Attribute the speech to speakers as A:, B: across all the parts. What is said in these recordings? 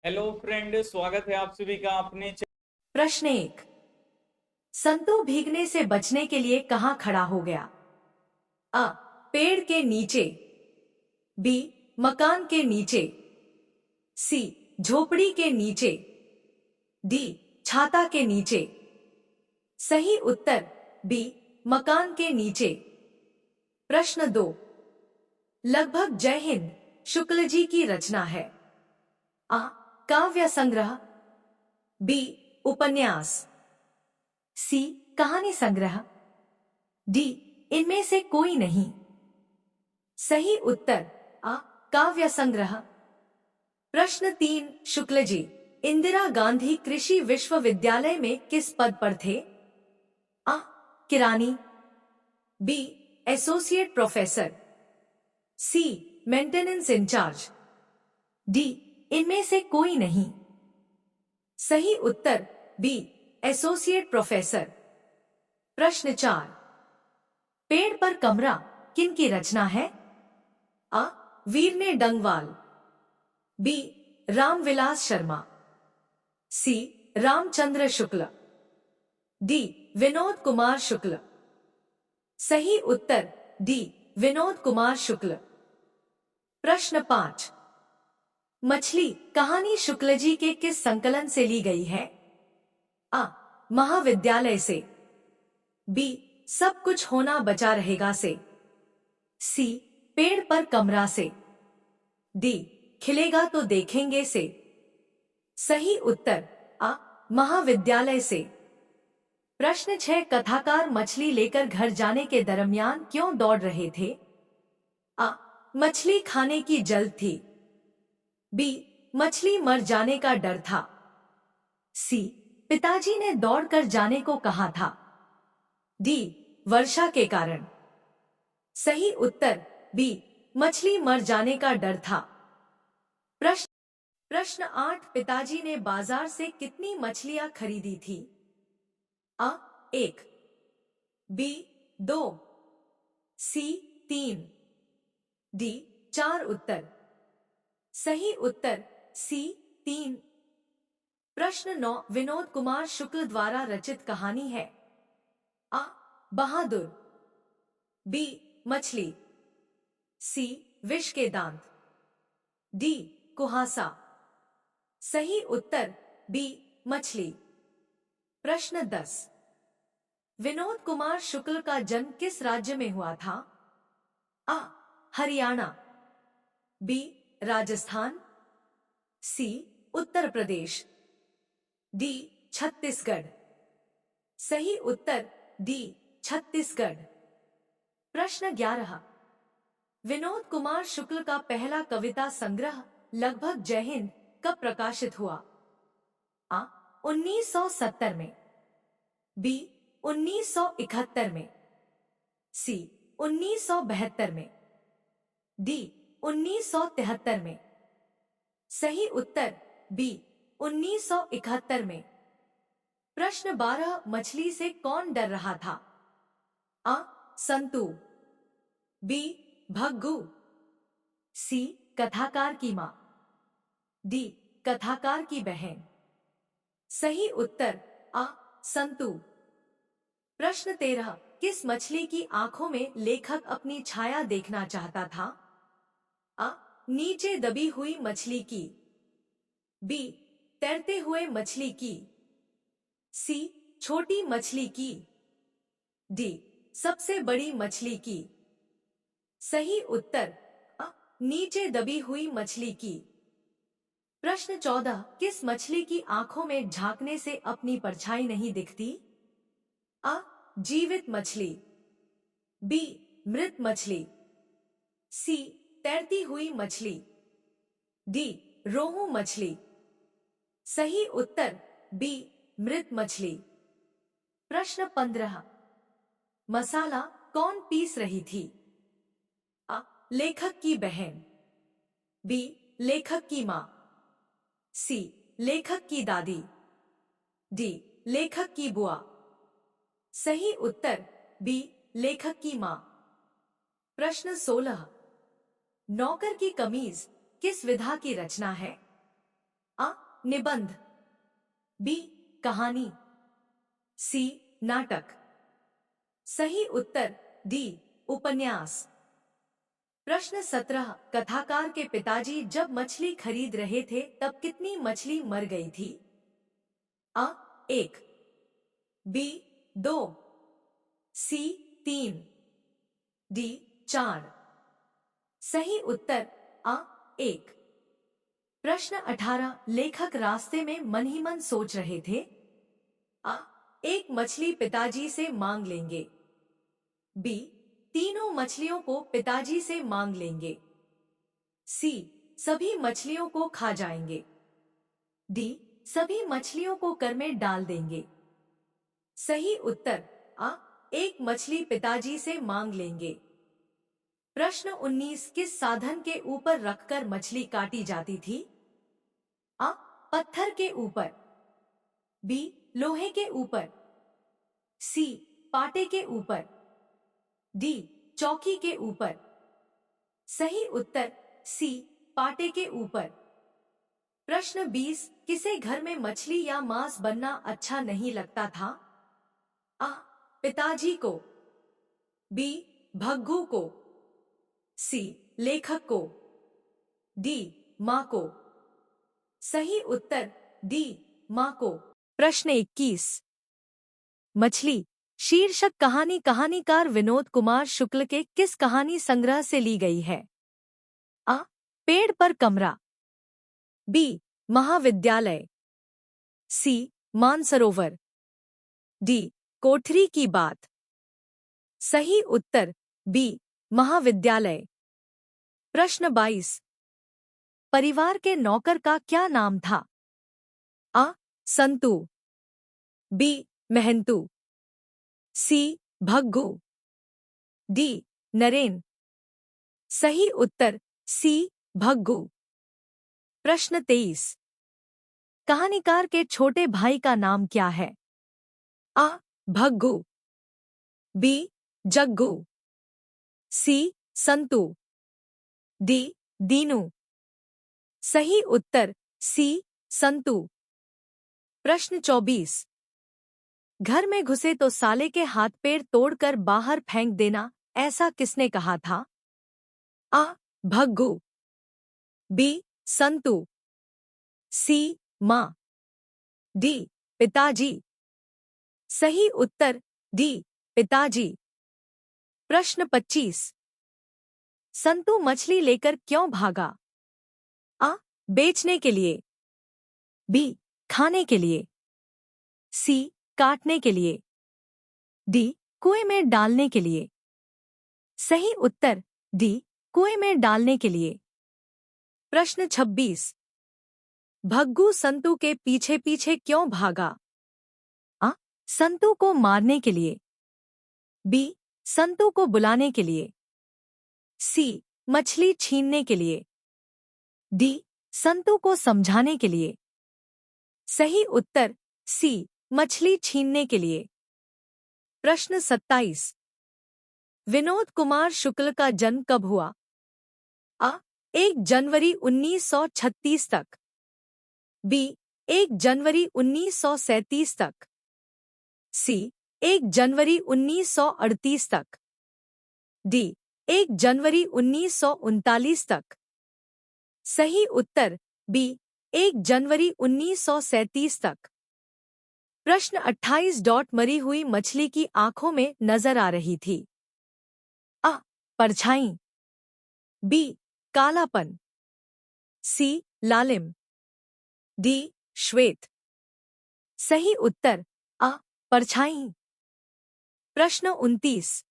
A: Hello friend, स्वागत है आप सभी का अपने
B: प्रश्न 1। संतू भीगने से बचने के लिए कहाँ खड़ा हो गया? अ, पेड़ के नीचे। बी, मकान के नीचे। सी, झोपड़ी के नीचे। डी, छाता के नीचे। सही उत्तर बी, मकान के नीचे। प्रश्न 2। लगभग जय हिंद शुक्ल जी की रचना है। अ, काव्य संग्रह। बी, उपन्यास। सी, कहानी संग्रह। डी, इनमें से कोई नहीं। सही उत्तर अ, काव्य संग्रह। प्रश्न 3। शुक्ल जी इंदिरा गांधी कृषि विश्वविद्यालय में किस पद पर थे? अ, किरानी। B, associate professor. C, maintenance incharge. D, इनमें से कोई नहीं। सही उत्तर बी, एसोसिएट प्रोफेसर। प्रश्न 4। पेड़ पर कमरा किन की रचना है? अ, वीरने डंगवाल। बी, रामविलास शर्मा। सी, रामचंद्र शुक्ल। डी, विनोद कुमार शुक्ल। सही उत्तर डी, विनोद कुमार शुक्ल। प्रश्न 5। मछली कहानी शुक्ल जी के किस संकलन से ली गई है? अ, महाविद्यालय से। बी, सब कुछ होना बचा रहेगा से। सी, पेड़ पर कमरा से। डी, खिलेगा तो देखेंगे से। सही उत्तर अ, महाविद्यालय से। प्रश्न 6। कथाकार मछली लेकर घर जाने के दरमियान क्यों दौड़ रहे थे? अ, मछली खाने की जल्द थी। बी, मछली मर जाने का डर था। सी, पिताजी ने दौड़कर जाने को कहा था। डी, वर्षा के कारण। सही उत्तर बी, मछली मर जाने का डर था। प्रश्न प्रश्न 8। पिताजी ने बाजार से कितनी मछलियां खरीदी थी? अ, 1। बी, 2। सी, 3। डी, 4 उत्तर। सही उत्तर सी, 3। प्रश्न 9। विनोद कुमार शुक्ल द्वारा रचित कहानी है। अ, बहादुर। बी, मछली। सी, विष के दांत। डी, कुहासा। सही उत्तर बी, मछली। प्रश्न 10। विनोद कुमार शुक्ल का जन्म किस राज्य में हुआ था? अ, हरियाणा। बी, राजस्थान। सी, उत्तर प्रदेश। डी, छत्तीसगढ़। सही उत्तर डी, छत्तीसगढ़। प्रश्न 11। विनोद कुमार शुक्ल का पहला कविता संग्रह लगभग जय हिंद कब प्रकाशित हुआ? अ, 1970 में। बी, 1971 में। सी, 1972 में। डी, 1973 में। सही उत्तर बी, 1971 में। प्रश्न 12। मछली से कौन डर रहा था? अ, संतू। बी, भग्गू। सी, कथाकार की मां। डी, कथाकार की बहन। सही उत्तर अ, संतू। प्रश्न 13। किस मछली की आंखों में लेखक अपनी छाया देखना चाहता था? अ, नीचे दबी हुई मछली की। बी, तैरते हुए मछली की। सी, छोटी मछली की। डी, सबसे बड़ी मछली की। सही उत्तर अ, नीचे दबी हुई मछली की। प्रश्न 14। किस मछली की आंखों में झांकने से अपनी परछाई नहीं दिखती? अ, जीवित मछली। बी, मृत मछली। सी, तैरती हुई मछली। डी, रोहू मछली। सही उत्तर बी, मृत मछली। प्रश्न 15। मसाला कौन पीस रही थी? अ, लेखक की बहन। बी, लेखक की मां। सी, लेखक की दादी। डी, लेखक की बुआ। सही उत्तर बी, लेखक की मां। प्रश्न 16। नौकर की कमीज किस विधा की रचना है? अ, निबंध, बी कहानी, सी नाटक। सही उत्तर डी उपन्यास। प्रश्न 17, कथाकार के पिताजी जब मछली खरीद रहे थे तब कितनी मछली मर गई थी? अ 1, बी 2, सी 3, डी 4। सही उत्तर अ 1। प्रश्न 18, लेखक रास्ते में मन ही मन सोच रहे थे। अ एक मछली पिताजी से मांग लेंगे, बी तीनों मछलियों को पिताजी से मांग लेंगे, सी सभी मछलियों को खा जाएंगे, डी सभी मछलियों को कर में डाल देंगे। सही उत्तर अ एक मछली पिताजी से मांग लेंगे। प्रश्न 19, किस साधन के ऊपर रखकर मछली काटी जाती थी? अ पत्थर के ऊपर, बी लोहे के ऊपर, सी पाटे के ऊपर, डी चौकी के ऊपर। सही उत्तर सी पाटे के ऊपर। प्रश्न 20, किसे घर में मछली या मांस बनना अच्छा नहीं लगता था? अ पिताजी को, बी भग्गू को, सी लेखक को, डी मां को। सही उत्तर डी मां को। प्रश्न 21, मछली शीर्षक कहानी कहानीकार विनोद कुमार शुक्ल के किस कहानी संग्रह से ली गई है? अ पेड़ पर कमरा, बी महाविद्यालय, सी मानसरोवर, डी कोठरी की बात। सही उत्तर बी महाविद्यालय। प्रश्न 22, परिवार के नौकर का क्या नाम था? अ संतू, बी मेहंतू, सी भग्गू, डी नरेन। सही उत्तर सी भग्गू। प्रश्न 23, कहानीकार के छोटे भाई का नाम क्या है? अ भग्गू, बी जग्गू, सी संतू, डी दीनू। सही उत्तर सी संतू। प्रश्न 24, घर में घुसे तो साले के हाथ पैर तोड़कर बाहर फेंक देना, ऐसा किसने कहा था? अ भग्गू, बी संतू, सी मां, डी पिताजी। सही उत्तर डी पिताजी। प्रश्न 25, संतू मछली लेकर क्यों भागा? अ बेचने के लिए, बी खाने के लिए, सी काटने के लिए, डी कुएं में डालने के लिए। सही उत्तर डी कुएं में डालने के लिए। प्रश्न 26, भग्गू संतू के पीछे पीछे क्यों भागा? अ संतू को मारने के लिए, बी संतू को बुलाने के लिए, सी मछली छीनने के लिए, डी संतू को समझाने के लिए। सही उत्तर सी मछली छीनने के लिए। प्रश्न 27, विनोद कुमार शुक्ल का जन्म कब हुआ? अ 1 जनवरी 1936 तक, बी 1 जनवरी 1937 तक, सी 1 जनवरी 1938 तक, डी 1 जनवरी 1939 तक। सही उत्तर बी 1 जनवरी 1937 तक। प्रश्न 28, मरी हुई मछली की आंखों में नजर आ रही थी। अ परछाई, बी कालापन, सी लालिम, डी श्वेत। सही उत्तर अ परछाई। प्रश्न 29,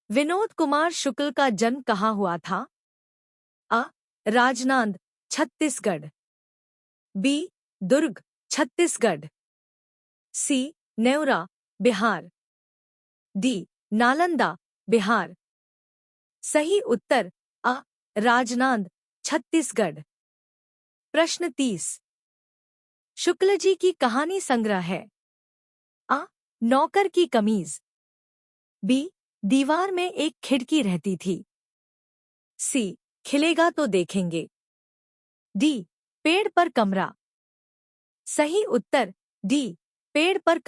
B: विनोद कुमार शुक्ल का जन्म कहाँ हुआ था? अ राजनांद छत्तीसगढ़, बी दुर्ग छत्तीसगढ़, सी नेवरा बिहार, डी नालंदा बिहार। सही उत्तर अ राजनांद छत्तीसगढ़। प्रश्न 30, शुक्ल जी की कहानी संग्रह है। अ नौकर की कमीज, बी दीवार में एक खिड़की रहती थी, सी खिलेगा तो देखेंगे, डी पेड़ पर कमरा, सही उत्तर डी पेड़ पर